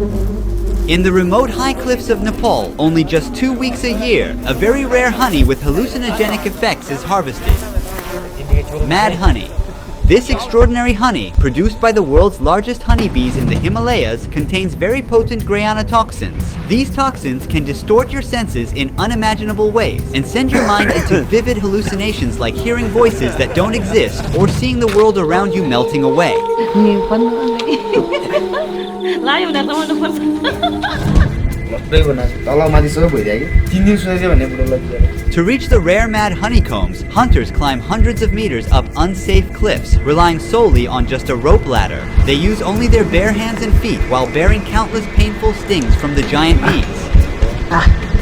In the remote high cliffs of Nepal, only just 2 weeks a year, a very rare honey with hallucinogenic effects is harvested. Mad honey. This extraordinary honey, produced by the world's largest honeybees in the Himalayas, contains very potent Grayana toxins. These toxins can distort your senses in unimaginable ways and send your mind into vivid hallucinations like hearing voices that don't exist or seeing the world around you melting away. To reach the rare mad honeycombs, hunters climb hundreds of meters up unsafe cliffs, relying solely on just a rope ladder. They use only their bare hands and feet while bearing countless painful stings from the giant bees.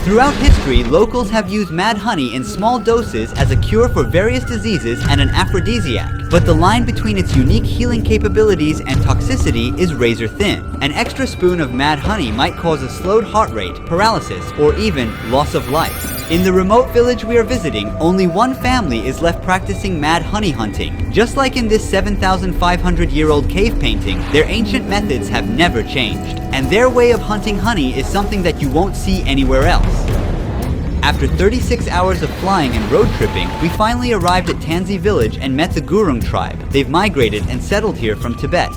Throughout history, locals have used mad honey in small doses as a cure for various diseases and an aphrodisiac. But the line between its unique healing capabilities and toxicity is razor thin. An extra spoon of mad honey might cause a slowed heart rate, paralysis, or even loss of life. In the remote village we are visiting, only one family is left practicing mad honey hunting. Just like in this 7,500-year-old cave painting, their ancient methods have never changed. And their way of hunting honey is something that you won't see anywhere else. After 36 hours of flying and road tripping, we finally arrived at Tansi village and met the Gurung tribe. They've migrated and settled here from Tibet.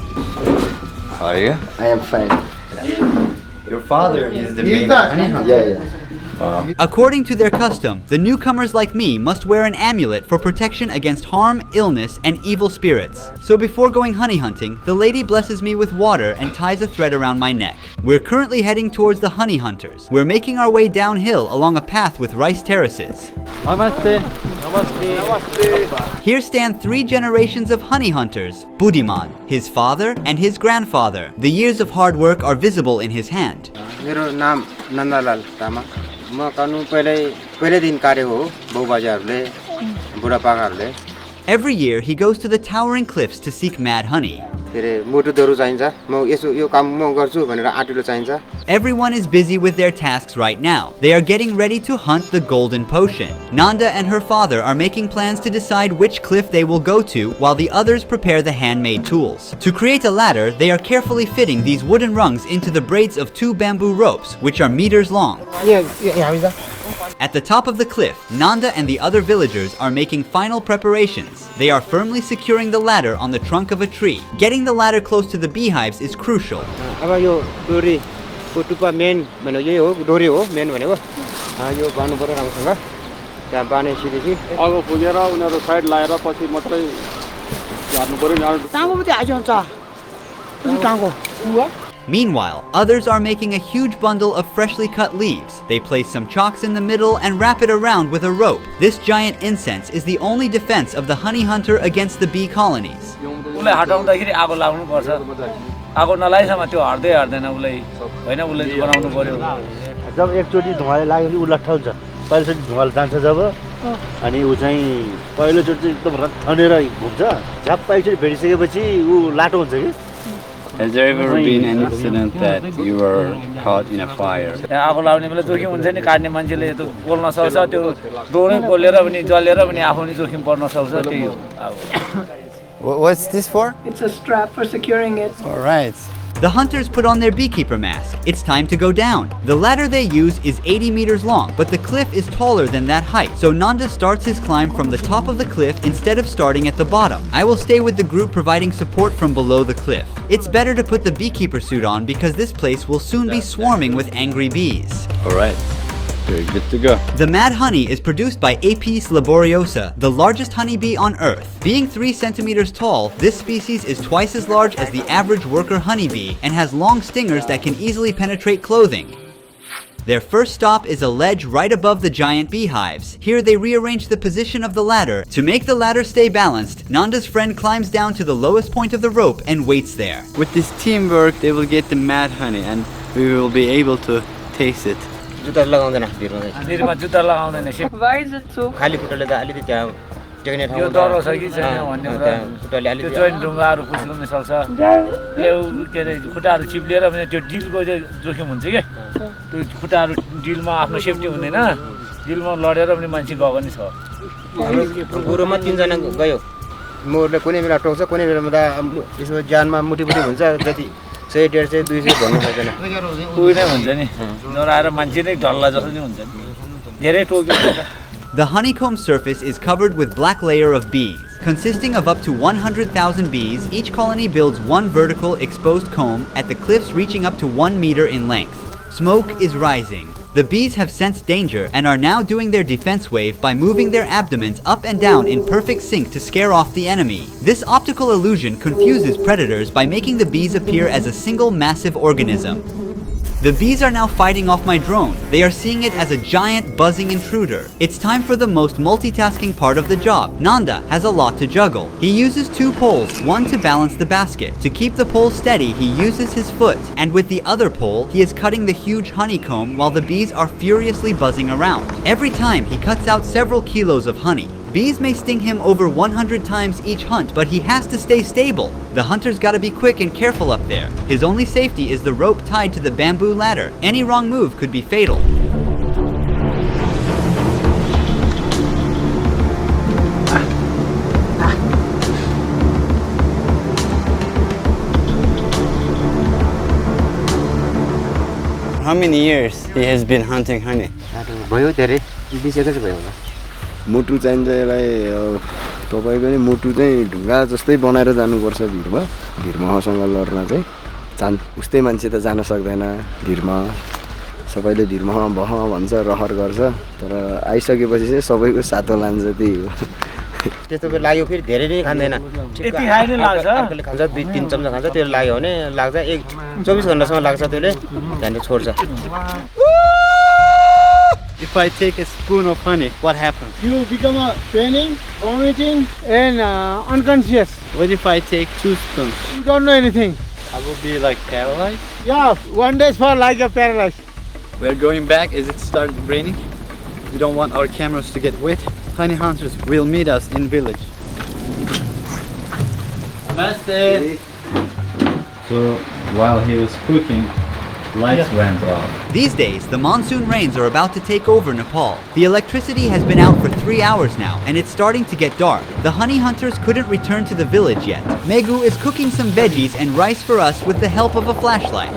How are you? I am fine. Your father is the main honey hunter. Yeah. According to their custom, the newcomers like me must wear an amulet for protection against harm, illness, and evil spirits. So before going honey hunting, the lady blesses me with water and ties a thread around my neck. We're currently heading towards the honey hunters. We're making our way downhill along a path with rice terraces. Namaste. Namaste. Namaste. Here stand 3 generations of honey hunters. Budiman, his father, and his grandfather. The years of hard work are visible in his hand. मेरो नाम नन्दलाल तामाङ म कानुन पहिले दिन कार्य हो बाउबाजेहरूले बुढापाकाहरूले Every year, he goes to the towering cliffs to seek mad honey. फेरि मोटुदहरू चाहिन्छ म यसो यो काम म गर्छु भनेर आँटिलो चाहिन्छ. Everyone is busy with their tasks right now. They are getting ready to hunt the golden potion. Nanda and her father are making plans to decide which cliff they will go to while the others prepare the handmade tools. To create a ladder, they are carefully fitting these wooden rungs into the braids of 2 bamboo ropes, which are meters long. At the top of the cliff, Nanda and the other villagers are making final preparations. They are firmly securing the ladder on the trunk of a tree. Getting the ladder close to the beehives is crucial. अब यो डोरीको टुप्पा main भनेको यही हो डोरी हो main भनेको यो बान्नु पर्यो राम्रोसँग त्यहाँ बानेपछि अगो पुगेर उनीहरु साइड लाएर पछि मात्रै झार्नु पर्यो नि टाङो पनि आइज हुन्छ टाङो Meanwhile, others are making a huge bundle of freshly cut leaves. They place some chalks in the middle and wrap it around with a rope. This giant incense is the only defense of the honey hunter against the bee colonies. उसले हटाउँदाखेरि आगो लाउनु पर्छ आगो नलाइसम्म त्यो हट्दै हट्दैन उसले हैन उसले बनाउनु पर्यो जब एकचोटी धुवाले लाग्यो नि उलट्ठ हुन्छ पहिलोचोटी धुवाले जान्छ जब अनि उ चाहिँ पहिलोचोटी एकदम रथनेर घुम्छ झ्याप्प एकचोटी भेटिसकेपछि उ लाटो हुन्छ कि. Has there ever been an incident that you were caught in a fire? आगो लाउने बेला जोखिम हुन्छ नि काट्ने मान्छेले त्यो बोल्न सक्छ त्यो दोरै पोलेर पनि जलेर पनि आफू नि जोखिम पर्न सक्छ त्यही हो. What's this for? It's a strap for securing it. All right. The hunters put on their beekeeper mask. It's time to go down. The ladder they use is 80 meters long, but the cliff is taller than that height. So Nanda starts his climb from the top of the cliff instead of starting at the bottom. I will stay with the group providing support from below the cliff. It's better to put the beekeeper suit on because this place will soon be swarming with angry bees. All right. You're good to go. The mad honey is produced by Apis laboriosa, the largest honeybee on Earth. Being 3 centimeters tall, this species is twice as large as the average worker honeybee and has long stingers that can easily penetrate clothing. Their first stop is a ledge right above the giant beehives. Here they rearrange the position of the ladder. To make the ladder stay balanced, Nanda's friend climbs down to the lowest point of the rope and waits there. With this teamwork, they will get the mad honey and we will be able to taste it. जुत्ता लगाउँदैन भिरमा निरमा जुत्ता लगाउँदैन Why is it so? खाली खुट्टाले त अलिकति त्यहाँ टेक्ने ठाउँ यो डर छ कि छैन भन्ने कुरा त्यो जोइन ढुङ्गाहरू पुस्किन सक्छ यो के अरे खुट्टाहरू चिप्लेर भने त्यो डिलको चाहिँ जोखिम हुन्छ के त्यो खुट्टाहरू डिलमा आफ्नो सेफ्टी हुँदैन डिलमा लडेर पनि मान्छे गएको नि छ गुरुमा 3 जना गयो मोरले कुनै बेला टोक्छ कुनै बेला यसो ज्यानमा मुटिमुटी हुन्छ जति 100, 150, 200 भन्नु सक्दैन कोही नै हुन्छ नि नराएर मान्छे नै ढल्ला जस्तो नि हुन्छ नि धेरै टोक्यो नि त The honeycomb surface is covered with black layer of bees. Consisting of up to 100,000 bees, each colony builds one vertical exposed comb at the cliffs reaching up to 1 meter in length. Smoke is rising. The bees have sensed danger and are now doing their defense wave by moving their abdomens up and down in perfect sync to scare off the enemy. This optical illusion confuses predators by making the bees appear as a single massive organism. The bees are now fighting off my drone. They are seeing it as a giant buzzing intruder. It's time for the most multitasking part of the job. Nanda has a lot to juggle. He uses 2 poles, one to balance the basket. To keep the pole steady, he uses his foot. And with the other pole, he is cutting the huge honeycomb while the bees are furiously buzzing around. Every time, he cuts out several kilos of honey. Bees may sting him over 100 times each hunt, but he has to stay stable. The hunter's gotta be quick and careful up there. His only safety is the rope tied to the bamboo ladder. Any wrong move could be fatal. How many years he has been hunting honey? भयो धेरै 20 एकै भयो होला मुटु चाहिन्छ यसलाई तपाईको नि मुटु चाहिँ ढुङ्गा जस्तै बनाएर जानुपर्छ भिरमा लड्न चाहिँ उस्तै मान्छे त जान सक्दैन भिरमा सबैले भिरमा बह भन्छ रहर गर्छ तर आइसकेपछि चाहिँ सबैको सातो लान्छ त्यही हो त्यस्तो बेला लाग्यो फेरि धेरै नै खाँदैन यति खाइ नै लाग्छ अर्कोले खान्छ 2-3 चम्चा खान्छ त्यो लाग्यो भने लाग्छ 24 घण्टासम्म लाग्छ त्यसले त्यहाँदेखि छोड्छ If I take a spoon of honey, what happens? You become a panic, vomiting, and unconscious. What if I take 2 spoons? You don't know anything. I will be like paralyzed. Yeah, 1 day for like a paralyzed. We're going back as it started raining. We don't want our cameras to get wet. Honey hunters will meet us in village. Namaste. So while he was cooking, lights went off. These days, the monsoon rains are about to take over Nepal. The electricity has been out for 3 hours now, and it's starting to get dark. The honey hunters couldn't return to the village yet. Megu is cooking some veggies and rice for us with the help of a flashlight.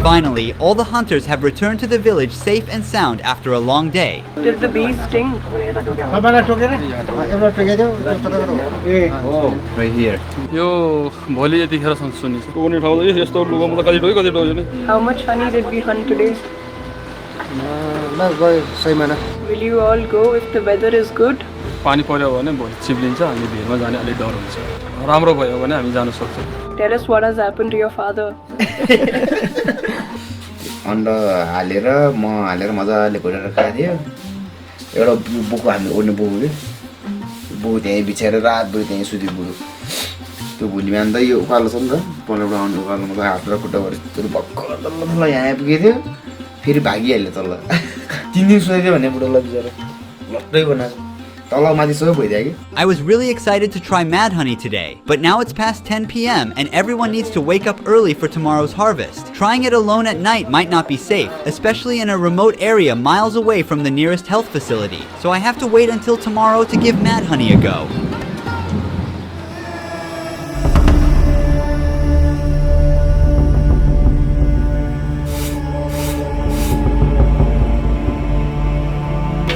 Finally, all the hunters have returned to the village safe and sound after a long day. Did the bees sting? Right here. यो भोलि यतिखेर सुनिन्छ कुनै ठाउँमा यस्तो लुगामा त कति डोयो नि How much honey did we hunt today? ल गयो 6 महिना Will you all go if the weather is good? पानी पर्यो भने भोलि चिप्लिन्छ हामी भिरमा जाने अलि डर हुन्छ राम्रो भयो भने हामी जान सक्छौँ Tell us what has happened to your father. अन्डा हालेर म हालेर मजाले घोलेर खादियो एउटा बुकु हामी ओड्ने बुकु के बुकु त्यही बिछाएर रातभरि त्यही सुति बुकु त्यो भोलि बिहान त यो उकालो छ नि त पल्लोबाट आउने उकालोमा त हात र खुट्टा भएर भर्खर तल्ल यहाँ आइपुगेको थियो फेरि भागिहाल्यो तल्ल 3 दिन सुतेको भने बुढोलाई बिचरा लट्टै बनाएको I was really excited to try mad honey today, but now it's past 10 p.m. and everyone needs to wake up early for tomorrow's harvest. Trying it alone at night might not be safe, especially in a remote area miles away from the nearest health facility. So I have to wait until tomorrow to give mad honey a go.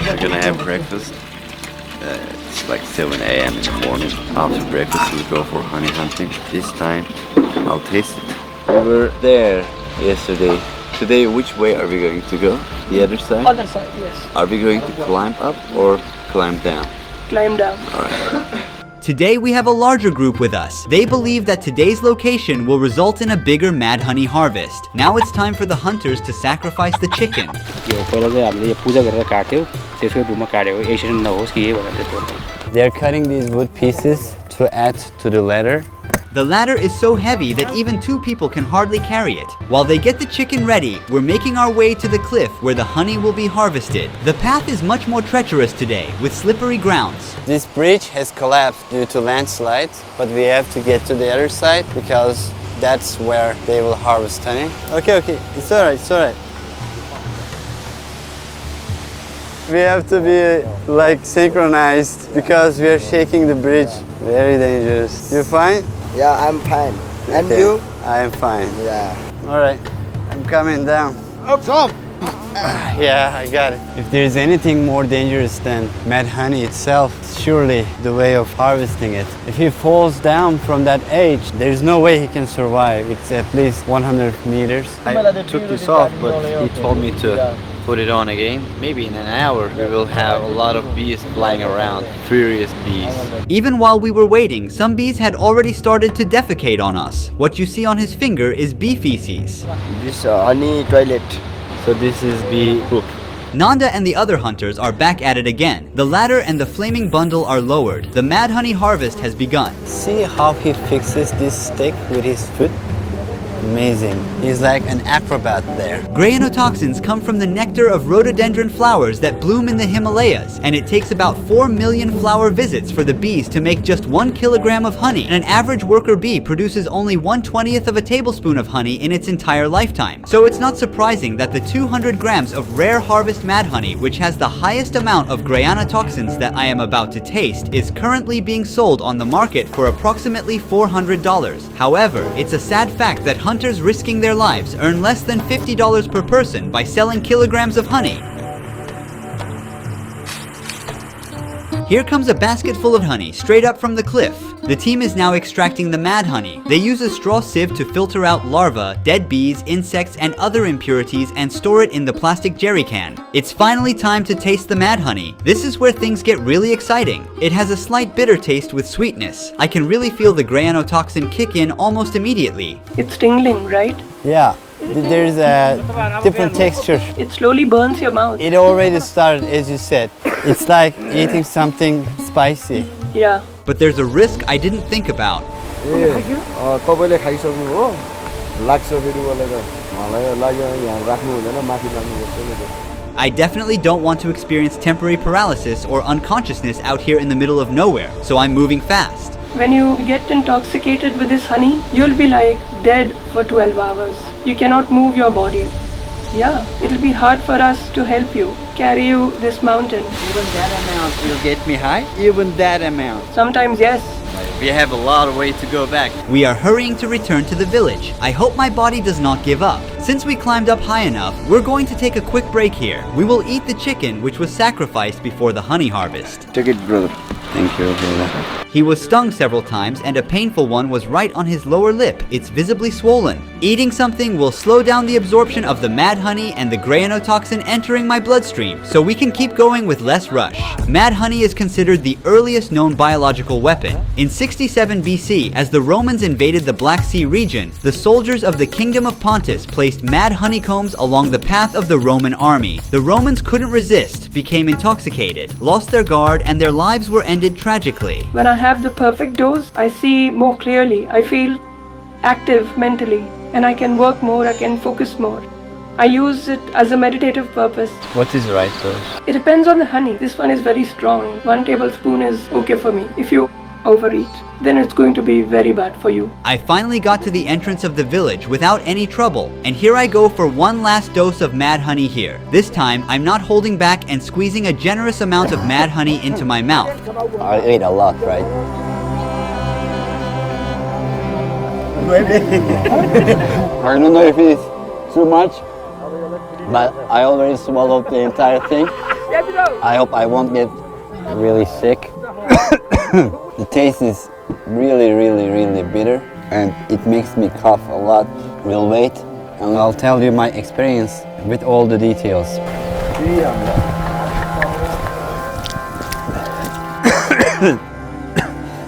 We're gonna have breakfast. It's like 7 a.m. in the morning. After breakfast, we'll go for honey hunting. This time, I'll taste it. We were there yesterday. Today, which way are we going to go? The other side? Other side, yes. Are we going to climb up or climb down? Climb down. Alright. Today we have a larger group with us. They believe that today's location will result in a bigger mad honey harvest. Now it's time for the hunters to sacrifice the chicken. They are cutting these wood pieces to add to the ladder. The ladder is so heavy that even 2 people can hardly carry it. While they get the chicken ready, we're making our way to the cliff where the honey will be harvested. The path is much more treacherous today, with slippery grounds. This bridge has collapsed due to landslides, but we have to get to the other side because that's where they will harvest honey. Okay, it's alright. We have to be like synchronized because we are shaking the bridge. Very dangerous. You fine? Yeah, I'm fine. And Okay. you? I am fine. Yeah. All right, I'm coming down. Stop. Yeah, I got it. If there's anything more dangerous than mad honey itself, surely the way of harvesting it. If he falls down from that edge, there's no way he can survive. It's at least 100 meters. I took this off, but he told me to put it on again. Maybe in an hour we will have a lot of bees flying around, furious bees. Even while we were waiting, some bees had already started to defecate on us. What you see on his finger is bee feces. This honey toilet. So this is bee poop. Nanda and the other hunters are back at it again. The ladder and the flaming bundle are lowered. The mad honey harvest has begun. See how he fixes this stick with his foot? Amazing. He's like an acrobat there. Grayanotoxins come from the nectar of rhododendron flowers that bloom in the Himalayas, and it takes about 4 million flower visits for the bees to make just 1 kilogram of honey. And an average worker bee produces only 1/20th of a tablespoon of honey in its entire lifetime. So it's not surprising that the 200 grams of rare harvest mad honey, which has the highest amount of grayanotoxins that I am about to taste, is currently being sold on the market for approximately $400. However, it's a sad fact that hunters risking their lives earn less than $50 per person by selling kilograms of honey. Here comes a basket full of honey straight up from the cliff. The team is now extracting the mad honey. They use a straw sieve to filter out larvae, dead bees, insects, and other impurities and store it in the plastic jerry can. It's finally time to taste the mad honey. This is where things get really exciting. It has a slight bitter taste with sweetness. I can really feel the grayanotoxin kick in almost immediately. It's tingling, right? Yeah, there's a different texture. It slowly burns your mouth. It already started, as you said. It's like eating something spicy. Yeah. But there's a risk I didn't think about. तपाईँले खाइसक्नु हो लाग्छ फेरि मलाई त मलाई लाग्यो यहाँ राख्नु हुँदैन माथि राख्नुपर्छ नि I definitely don't want to experience temporary paralysis or unconsciousness out here in the middle of nowhere, so I'm moving fast. When you get intoxicated with this honey, you'll be like dead for 12 hours. You cannot move your body. Yeah, it'll be hard for us to help you, carry you this mountain. Even that amount will get me high? Even that amount. Sometimes, yes. We have a lot of way to go back. We are hurrying to return to the village. I hope my body does not give up. Since we climbed up high enough, we're going to take a quick break here. We will eat the chicken which was sacrificed before the honey harvest. Take it, brother. Thank you, brother. He was stung several times and a painful one was right on his lower lip. It's visibly swollen. Eating something will slow down the absorption of the mad honey and the grayanotoxin entering my bloodstream, so we can keep going with less rush. Mad honey is considered the earliest known biological weapon. In 67 BC, as the Romans invaded the Black Sea region, the soldiers of the Kingdom of Pontus placed mad honeycombs along the path of the Roman army. The Romans couldn't resist, became intoxicated, lost their guard, and their lives were ended tragically. When I have the perfect dose, I see more clearly. I feel active mentally, and I can work more, I can focus more. I use it as a meditative purpose. What is right dose? It depends on the honey. This one is very strong. 1 tablespoon is okay for me. If you overeat, then it's going to be very bad for you. I finally got to the entrance of the village without any trouble, and here I go for one last dose of mad honey here. This time, I'm not holding back and squeezing a generous amount of mad honey into my mouth. I ate a lot, right? I don't know if it's too much, but I already swallowed the entire thing. I hope I won't get really sick. The taste is really, really, really bitter, and it makes me cough a lot. We'll wait, and I'll tell you my experience with all the details.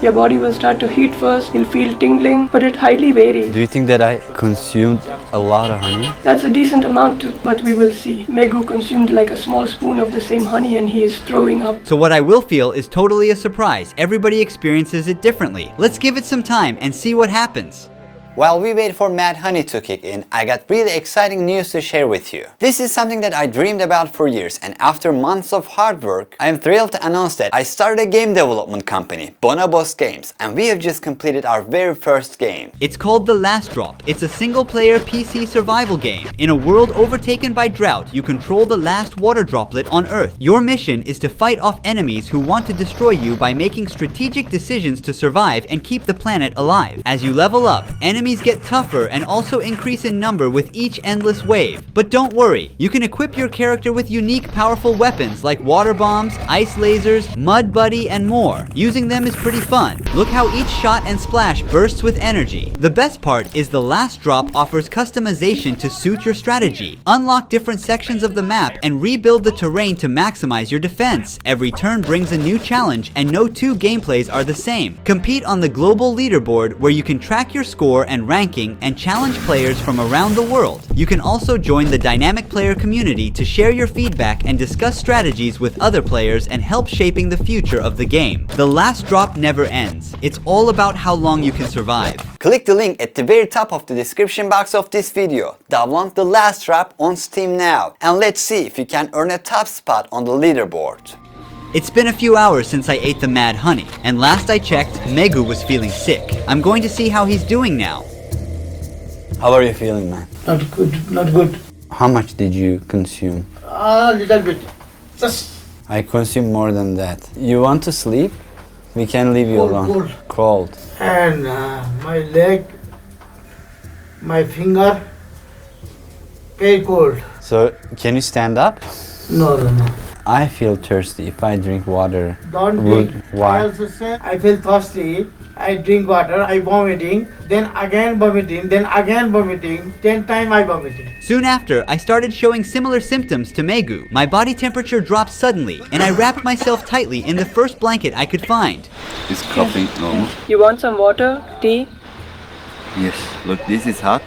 Your body will start to heat first, you'll feel tingling, but it highly varies. Do you think that I consumed a lot of honey? That's a decent amount, but we will see. Megu consumed like a small spoon of the same honey and he is throwing up. So what I will feel is totally a surprise. Everybody experiences it differently. Let's give it some time and see what happens. While we wait for mad honey to kick in, I got really exciting news to share with you. This is something that I dreamed about for years, and after months of hard work, I am thrilled to announce that I started a game development company, Bonobos Games, and we have just completed our very first game. It's called The Last Drop. It's a single-player PC survival game. In a world overtaken by drought, you control the last water droplet on Earth. Your mission is to fight off enemies who want to destroy you by making strategic decisions to survive and keep the planet alive. As you level up, enemies enemies get tougher and also increase in number with each endless wave. But don't worry, you can equip your character with unique powerful weapons like water bombs, ice lasers, mud buddy, and more. Using them is pretty fun. Look how each shot and splash bursts with energy. The best part is the last drop offers customization to suit your strategy. Unlock different sections of the map and rebuild the terrain to maximize your defense. Every turn brings a new challenge and no two gameplays are the same. Compete on the global leaderboard where you can track your score and ranking and challenge players from around the world. You can also join the dynamic player community to share your feedback and discuss strategies with other players and help shaping the future of the game. The last drop never ends. It's all about how long you can survive. Click the link at the very top of the description box of this video. Download The Last Drop on Steam now and let's see if you can earn a top spot on the leaderboard. It's been a few hours since I ate the mad honey, and last I checked, Megu was feeling sick. I'm going to see how he's doing now. How are you feeling, man? Not good, not good. How much did you consume? A little bit. Just I consumed more than that. You want to sleep? We can leave you Cold, alone. cold. Cold. and my leg, my finger, very cold. So, can you stand up? No, no, no. I feel thirsty if I drink water. Don't Would- drink. Why? I also say I feel thirsty. I drink water, I vomiting, then again vomiting, then again vomiting, 10 times I vomiting. Soon after, I started showing similar symptoms to Megu. My body temperature dropped suddenly, and I wrapped myself tightly in the first blanket I could find. Is coughing normal? You want some water, tea? Yes. Look, this is hot.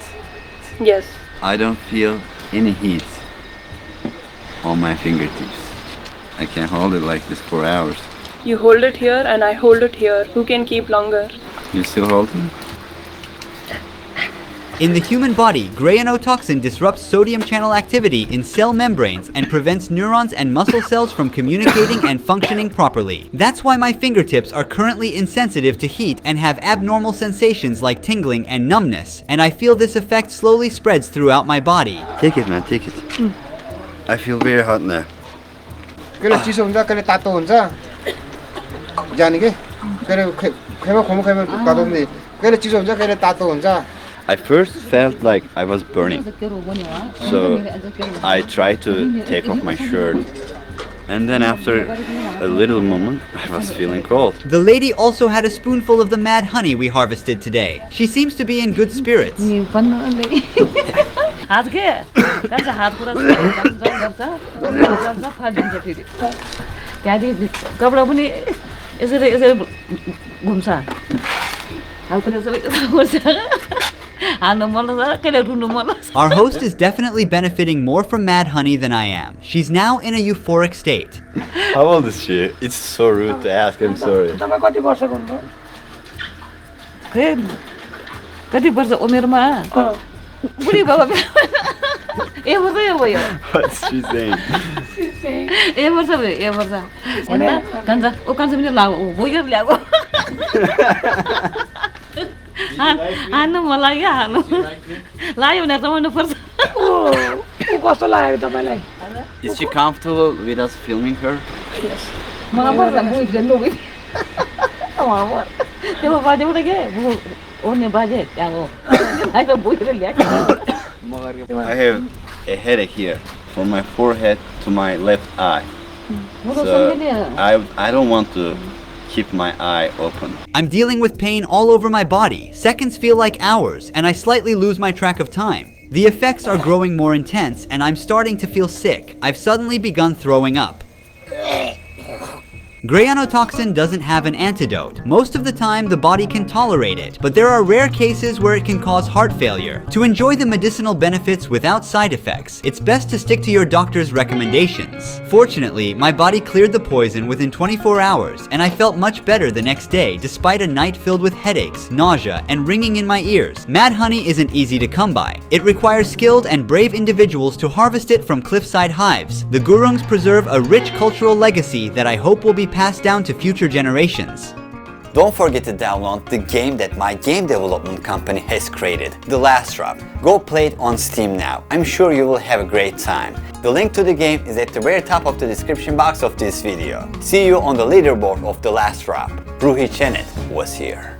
Yes. I don't feel any heat on my fingertips. I can hold it like this for hours. You hold it here and I hold it here. Who can keep longer? You still holding? In the human body, greyanotoxin disrupts sodium channel activity in cell membranes and prevents neurons and muscle cells from communicating and functioning properly. That's why my fingertips are currently insensitive to heat and have abnormal sensations like tingling and numbness, and I feel this effect slowly spreads throughout my body. Take it, man. Take it. I feel very hot now. कहिले चिसो हुन्छ कहिले तातो हुन्छ जाने के कहिले खैमा तातो हुन्छ कहिले चिसो हुन्छ कहिले तातो हुन्छ I first felt like I was burning. So I tried to take off my shirt. And then after a little moment, I was feeling cold. The lady also had a spoonful of the mad honey we harvested today. She seems to be in good spirits. हात के जान्छ हात कुरा गर्छ फालिदिन्छ फेरि त्यहाँदेखि कपडा पनि यसरी यसरी घुम्छ हात पनि यसरी घुम्छ हाल्नु मन लाग्छ कहिले रुनु मन लाग्छ. Our host is definitely benefiting more from mad honey than I am. She's now in a euphoric state. How old is she? It's so rude to ask. I'm sorry. तपाईँ कति वर्षको हुनुहुन्छ? कति वर्ष उमेरमा बुढी बाबा ए वर्ष यो भयो. What's she saying? ए वर्ष भयो ए वर्ष हैन कान्छ ओ कान्छ पनि भयो ल्याएको हान्नु मन लाग्यो हान्नु लाग्यो भने रमाउनु पर्छ. कस्तो लाग्यो तपाईँलाई? Is she comfortable with us filming her? मलाई पर्छ बुझ गर्नु भयो त्यो बाजेबाट के ओर्ने बाजे त्यहाँ हो अहिले बुझेर ल्याएको. I have a headache here from my forehead to my left eye. So I don't want to keep my eye open. I'm dealing with pain all over my body. Seconds feel like hours, and I slightly lose my track of time. The effects are growing more intense, and I'm starting to feel sick. I've suddenly begun throwing up. Greyanotoxin doesn't have an antidote. Most of the time, the body can tolerate it, but there are rare cases where it can cause heart failure. To enjoy the medicinal benefits without side effects, it's best to stick to your doctor's recommendations. Fortunately, my body cleared the poison within 24 hours, and I felt much better the next day despite a night filled with headaches, nausea, and ringing in my ears. Mad honey isn't easy to come by. It requires skilled and brave individuals to harvest it from cliffside hives. The Gurungs preserve a rich cultural legacy that I hope will be passed down to future generations. Don't forget to download the game that my game development company has created, The Last Drop. Go play it on Steam now. I'm sure you will have a great time. The link to the game is at the very top of the description box of this video. See you on the leaderboard of The Last Drop. Ruhi Chenet was here.